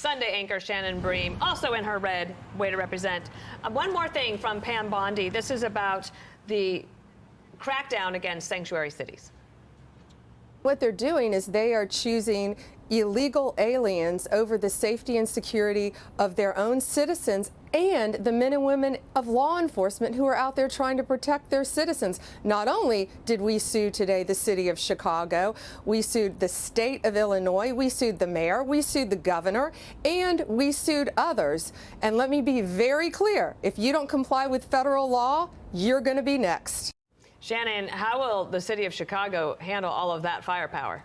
Sunday anchor Shannon Bream, also in her red, way to represent. One more thing from Pam Bondi. This is about the crackdown against sanctuary cities. What they're doing is they are choosing illegal aliens over the safety and security of their own citizens and the men and women of law enforcement who are out there trying to protect their citizens. Not only did we sue today the city of Chicago, we sued the state of Illinois, we sued the mayor, we sued the governor, and we sued others. And let me be very clear, if you don't comply with federal law, you're going to be next. Shannon, how will the city of Chicago handle all of that firepower?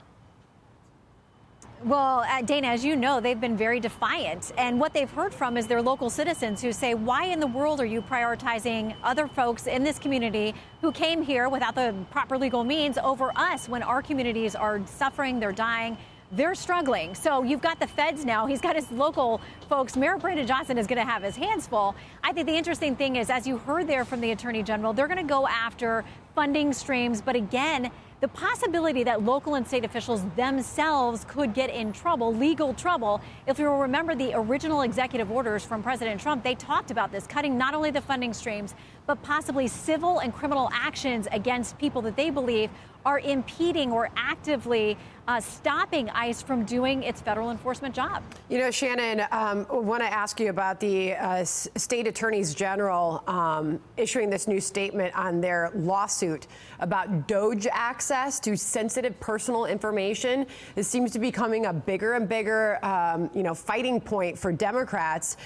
Well, Dana, as you know, they've been very defiant. And what they've heard from is their local citizens who say, why in the world are you prioritizing other folks in this community who came here without the proper legal means over us when our communities are suffering, they're dying, they're struggling. So you've got the feds now. He's got his local folks. Mayor Brandon Johnson is going to have his hands full. I think the interesting thing is, as you heard there from the Attorney General, they're going to go after funding streams. But again, the possibility that local and state officials themselves could get in trouble, legal trouble. If you will remember the original executive orders from President Trump, they talked about this, cutting not only the funding streams, but possibly civil and criminal actions against people that they believe are impeding or actively stopping ICE from doing its federal enforcement job. You know, Shannon, I want to ask you about the state attorneys general issuing this new statement on their lawsuit about DOJ access to sensitive personal information. This seems to be becoming a bigger and bigger, fighting point for Democrats.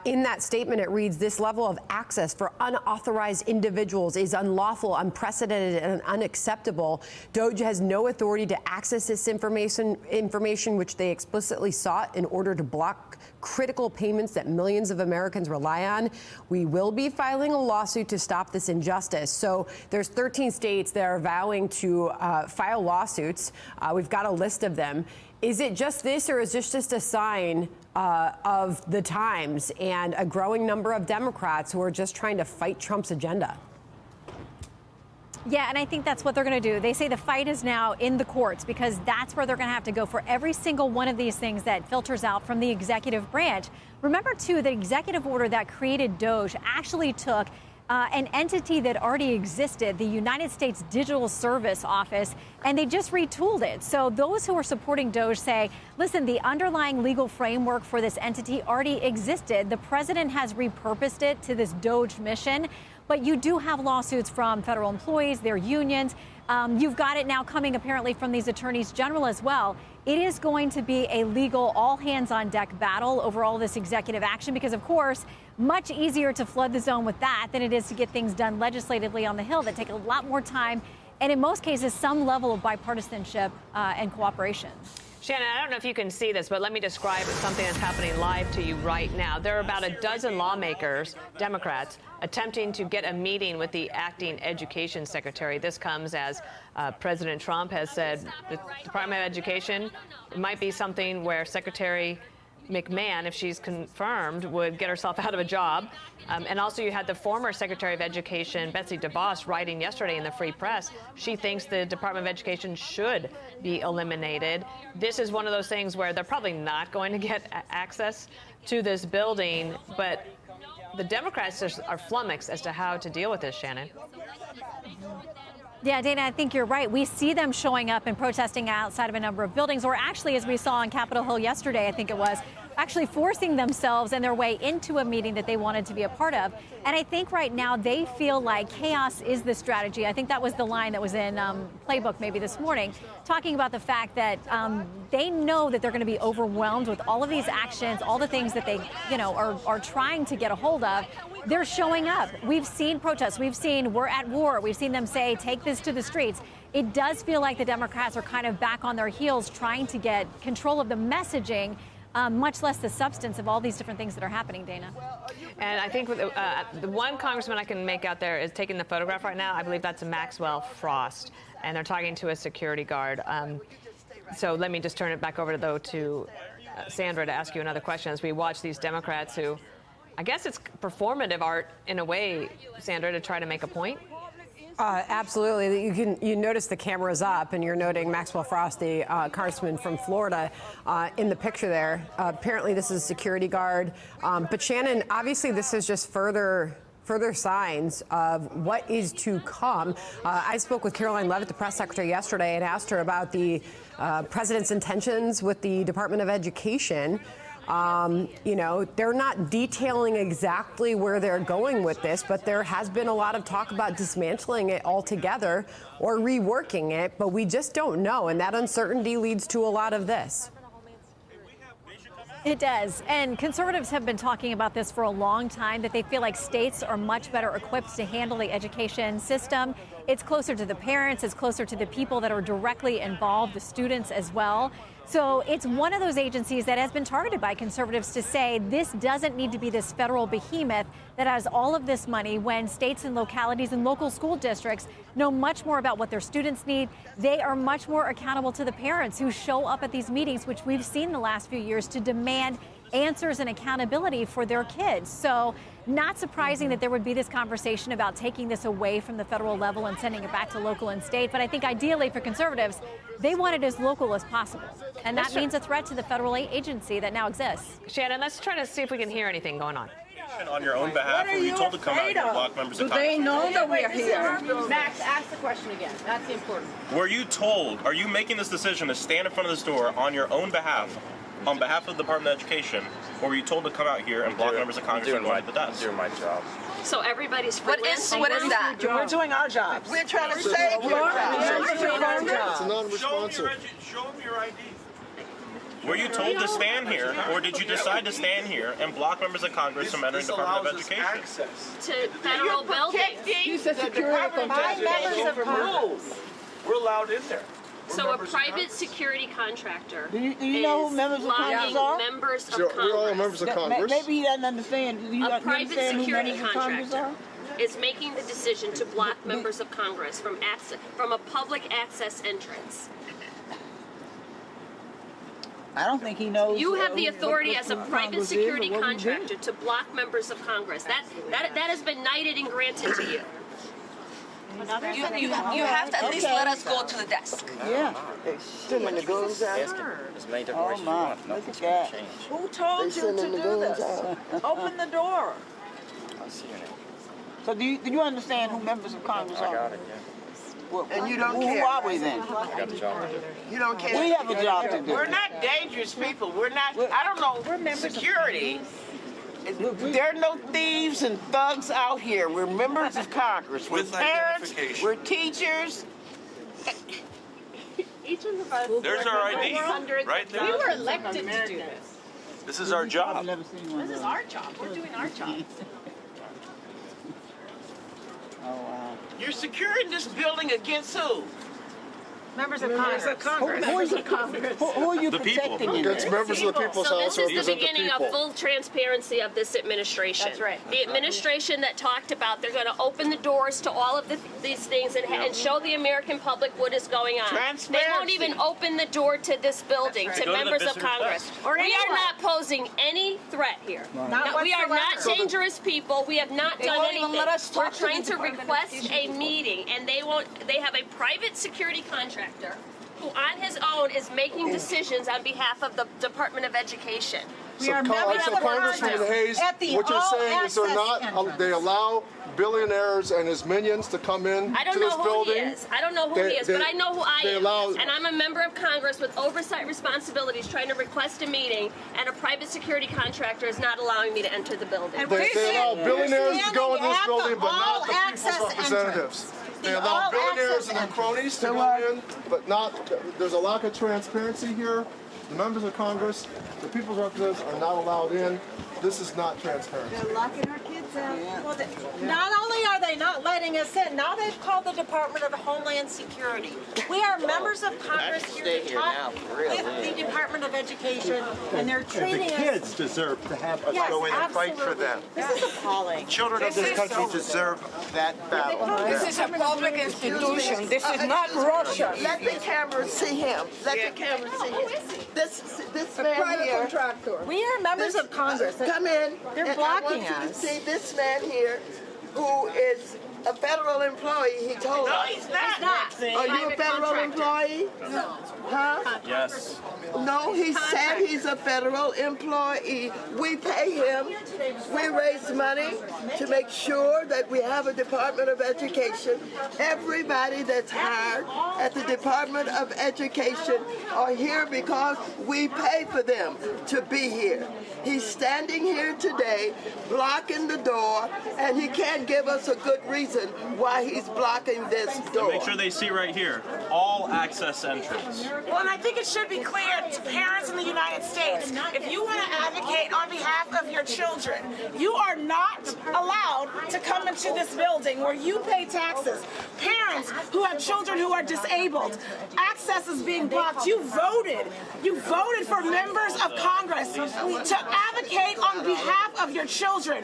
In that statement, it reads, this level of access for unauthorized individuals is unlawful, unprecedented, and unacceptable. DOJ has no authority to access this information which they explicitly sought in order to block critical payments that millions of Americans rely on. We will be filing a lawsuit to stop this injustice. So there's 13 states that are vowing to file lawsuits. We've got a list of them. Is it just this, or is this just a sign of the times and a growing number of Democrats who are just trying to fight Trump's agenda? Yeah, and I think that's what they're going to do. They say the fight is now in the courts because that's where they're going to have to go for every single one of these things that filters out from the executive branch. Remember, too, the executive order that created DOJ actually took an entity that already existed, the United States Digital Service Office, and they just retooled it. So those who are supporting DOJ say, listen, the underlying legal framework for this entity already existed. The president has repurposed it to this DOJ mission. But you do have lawsuits from federal employees, their unions. You've got it now coming apparently from these attorneys general as well. It is going to be a legal all hands on deck battle over all this executive action because, of course, much easier to flood the zone with that than it is to get things done legislatively on the Hill that take a lot more time and in most cases some level of bipartisanship and cooperation. Shannon, I don't know if you can see this, but let me describe something that's happening live to you right now. There are about a dozen lawmakers, Democrats, attempting to get a meeting with the acting Education Secretary. This comes as President Trump has said the Department of Education might be something where Secretary McMahon, if she's confirmed, would get herself out of a job. And also you had the former Secretary of Education, Betsy DeVos, writing yesterday in the Free Press. She thinks the Department of Education should be eliminated. This is one of those things where they're probably not going to get access to this building, but the Democrats are flummoxed as to how to deal with this, Shannon. Yeah, Dana, I think you're right. We see them showing up and protesting outside of a number of buildings, or actually, as we saw on Capitol Hill yesterday, I think it was, actually forcing themselves and their way into a meeting that they wanted to be a part of. And I think right now they feel like chaos is the strategy. I think that was the line that was in Playbook maybe this morning, talking about the fact that they know that they're going to be overwhelmed with all of these actions, all the things that they, are trying to get a hold of. They're showing up. We've seen protests. We've seen we're at war. We've seen them say, take this to the streets. It does feel like the Democrats are kind of back on their heels trying to get control of the messaging, much less the substance of all these different things that are happening, Dana. And I think the one congressman I can make out there is taking the photograph right now. I believe that's Maxwell Frost, and they're talking to a security guard. So let me just turn it back over to Sandra to ask you another question as we watch these Democrats who, I guess it's performative art in a way, Sandra, to try to make a point. Absolutely. You notice the camera's up, and you're noting Maxwell Frost, the congressman from Florida, in the picture there. Apparently, this is a security guard. But Shannon, obviously, this is just further signs of what is to come. I spoke with Caroline Leavitt, the press secretary, yesterday, and asked her about the president's intentions with the Department of Education. You know, they're not detailing exactly where they're going with this, but there has been a lot of talk about dismantling it altogether or reworking it, but we just don't know, and that uncertainty leads to a lot of this. It does. And conservatives have been talking about this for a long time, that they feel like states are much better equipped to handle the education system. It's closer to the parents, it's closer to the people that are directly involved, the students as well. So it's one of those agencies that has been targeted by conservatives to say this doesn't need to be this federal behemoth that has all of this money, when states and localities and local school districts know much more about what their students need. They are much more accountable to the parents who show up at these meetings, which we've seen the last few years, to demand answers and accountability for their kids. So not surprising that there would be this conversation about taking this away from the federal level and sending it back to local and state. But I think ideally for conservatives, they want it as local as possible. And that means a threat to the federal agency that now exists. Shannon, let's try to see if we can hear anything going on. On your own behalf, were you told to come out here and block members of Congress? Do they know that we are here? Max, ask the question again. That's important. Were you told, are you making this decision to stand in front of this door on your own behalf, on behalf of the Department of Education, or were you told to come out here and block members of Congress from going to the desk? I'm doing my job. So everybody's freelancing. What is that? We're doing our jobs. We're trying to save your job. It's non-responsive. Show them your ID. Were you told to stand here, or did you decide to stand here and block members of Congress from entering the Department of Education? To federal buildings. Use of security members of Congress. We're allowed in there. So a private security contractor Do you know who members of Congress are? members of We're all Congress. members of Congress. Maybe he doesn't understand. Do you A private understand who security members of Congress are? contractor is making the decision to block members of Congress from a public access entrance. I don't think he knows. You have the what authority as a Congress private is or security what we contractor to block members of Congress. That has been knighted and granted to you. You have to at least let us go to the desk. do. Yeah. Sending the goons out. As many different Oh ways as you my, want. look Nothing's at going that. to change. Who told you to do this? Open the door. I'll see your name. So do you understand who members of Congress I are? got it, yeah. And you don't Who care. are we then? I got the job to do. You don't care. We have a job to do. We're not dangerous people. We're not, I don't know, security. There are no thieves and thugs out here. We're members of Congress. We're parents, we're teachers. There's our ID, right there. We were elected to do this. This is our job. I've never seen one of This is those. our job. We're doing our job. Oh wow. You're securing this building against who? Members of Congress. Who are you The people. protecting in Against this? members of the people's So house this who is the represent the beginning of people. full transparency of this administration. That's right. The administration that talked about they're going to open the doors to all of these things and show the American public what is going on. They won't Transparency. even open the door to this building to Go to the members of visitor's Congress. desk. We are not posing any threat here. No, we are not dangerous people. We have not done won't even anything. let us We're talk to trying the to Department of request a meeting, and they won't. They have a private security contractor who on his own is making decisions on behalf of the Department of Education. So Congressman Hayes, what you're saying is they allow billionaires and his minions to come in I don't to know this who building. he is. I don't know who he is, but I know who I they am. allow- And I'm a member of Congress with oversight responsibilities trying to request a meeting, and a private security contractor is not allowing me to enter the building. They allow billionaires to go into this building, but not the people's representatives. They allow billionaires and their cronies to go in, but not. There's a lack of transparency here. The members of Congress, the people's representatives are not allowed in. This is not transparency. They're locking our kids out. Well, not only are they not letting us in, now they've called the Department of Homeland Security. We are members of Congress here to talk with the Department of Education, and they're treating us. Kids deserve to have us Yes, go in and fight for absolutely. them. This is appalling. Children of this country deserve that battle. This is a public institution. This is not Russia. Let the camera see him. Let the camera see him. This man here. We are members of Congress. Come in. They're and blocking I want you to us. see this man here who is a federal employee, he told us. He's not. Are you a federal employee? No. Huh? Yes. No, he said he's a federal employee. We pay him. We raise money to make sure that we have a Department of Education. Everybody that's hired at the Department of Education are here because we pay for them to be here. He's standing here today, blocking the door, and he can't give us a good reason why he's blocking this door. Make sure they see right here, all access entrance. Well, and I think it should be clear to parents in the United States, if you want to advocate on behalf of your children, you are not allowed to come into this building where you pay taxes. Parents who have children who are disabled, access is being blocked. You voted for members of Congress to advocate on behalf of your children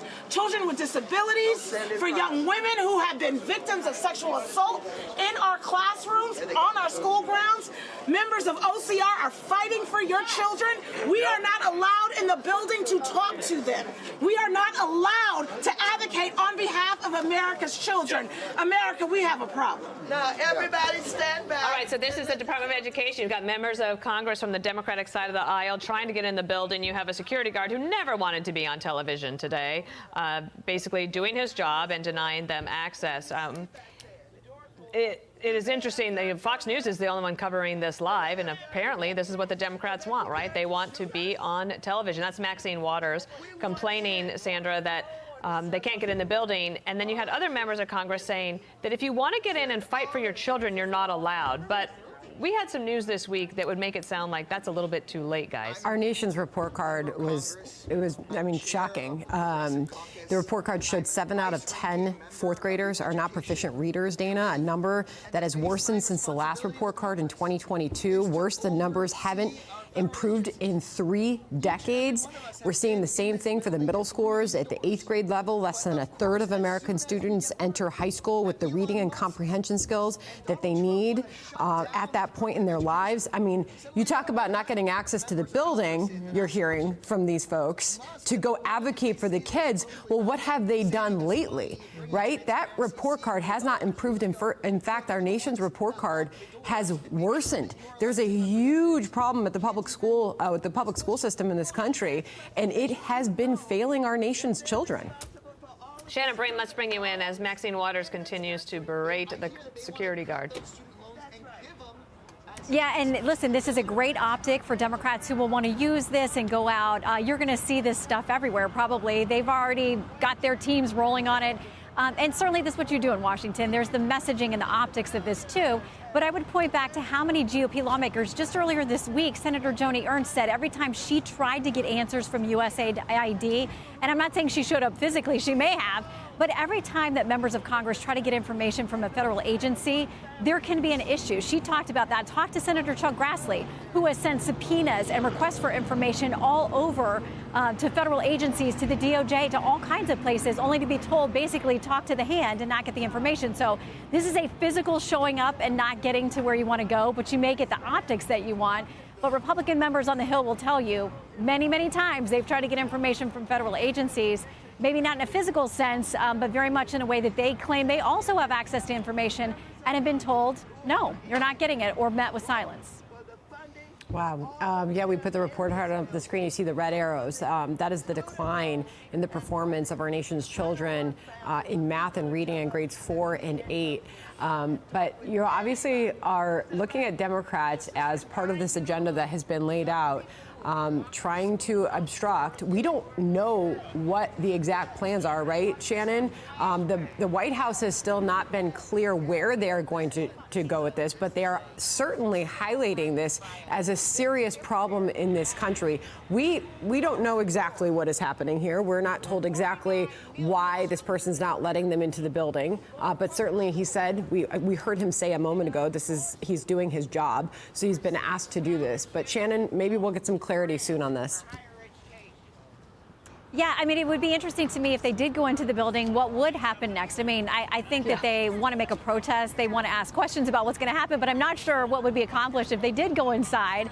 with disabilities, for young women who have been victims of sexual assault in our classrooms, on our school grounds. Members of OCR are fighting for your children. We are not allowed in the building to talk to them. We are not allowed to advocate on behalf of America's children. America, we have a problem. Now, everybody stand back. All right, so this is the Department of Education. You've got members of Congress from the Democratic side of the aisle trying to get in the building. You have a security guard who never wanted to be on television today, basically doing his job and denying them access. It is interesting that Fox News is the only one covering this live, and apparently this is what the Democrats want, right? They want to be on television. That's Maxine Waters complaining, Sandra, that they can't get in the building. And then you had other members of Congress saying that if you want to get in and fight for your children, you're not allowed. But we had some news this week that would make it sound like that's a little bit too late, guys. Our nation's report card was shocking. The report card showed 7 out of 10 fourth graders are not proficient readers, Dana, a number that has worsened since the last report card in 2022. Worse, the numbers haven't improved in 3 decades. We're seeing the same thing for the middle schoolers at the 8th grade level. Less than a third of American students enter high school with the reading and comprehension skills that they need at that point in their lives. I mean, you talk about not getting access to the building, you're hearing from these folks, to go advocate for the kids. Well, what have they done lately, right? That report card has not improved. In fact, our nation's report card has worsened. There's a huge problem at the public school with the public school system in this country, and it has been failing our nation's children. Shannon Bream, let's bring you in as Maxine Waters continues to berate the security guard. Yeah, and listen, this is a great optic for Democrats who will want to use this and go out. You're going to see this stuff everywhere, probably. They've already got their teams rolling on it. And certainly this is what you do in Washington. There's the messaging and the optics of this, too. But I would point back to how many GOP lawmakers just earlier this week, Senator Joni Ernst said every time she tried to get answers from USAID, and I'm not saying she showed up physically, she may have, but every time that members of Congress try to get information from a federal agency, there can be an issue. She talked about that. Talked to Senator Chuck Grassley, who has sent subpoenas and requests for information all over to federal agencies, to the DOJ, to all kinds of places, only to be told basically talk to the hand and not get the information. So this is a physical showing up and not getting to where you want to go, but you may get the optics that you want. But Republican members on the Hill will tell you many, many times they've tried to get information from federal agencies, maybe not in a physical sense, but very much in a way that they claim they also have access to information and have been told, no, you're not getting it, or met with silence. Wow. Yeah, we put the report card on the screen. You see the red arrows. That is the decline in the performance of our nation's children in math and reading in grades 4 and 8. But you obviously are looking at Democrats as part of this agenda that has been laid out, trying to obstruct. We don't know what the exact plans are, right, Shannon? The White House has still not been clear where they're going to go with this, but they are certainly highlighting this as a serious problem in this country. We don't know exactly what is happening here. We're not told exactly why this person's not letting them into the building, but certainly he said, we heard him say a moment ago, he's doing his job, so he's been asked to do this. But Shannon, maybe we'll get some clarity soon on this. Yeah, I mean, it would be interesting to me if they did go into the building, what would happen next? I mean, I think that they want to make a protest. They want to ask questions about what's going to happen, but I'm not sure what would be accomplished if they did go inside.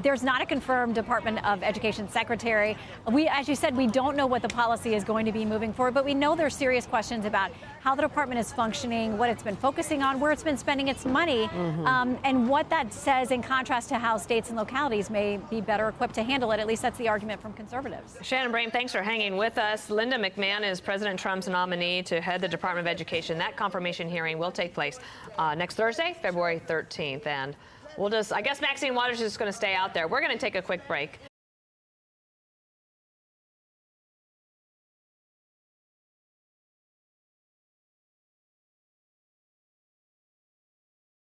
There's not a confirmed Department of Education secretary. As you said, we don't know what the policy is going to be moving forward, but we know there's serious questions about how the department is functioning, what it's been focusing on, where it's been spending its money, and what that says in contrast to how states and localities may be better equipped to handle it. At least that's the argument from conservatives. Shannon Bream, thanks for hanging with us. Linda McMahon is President Trump's nominee to head the Department of Education. That confirmation hearing will take place next Thursday, February 13th. And we'll I guess Maxine Waters is just going to stay out there. We're going to take a quick break.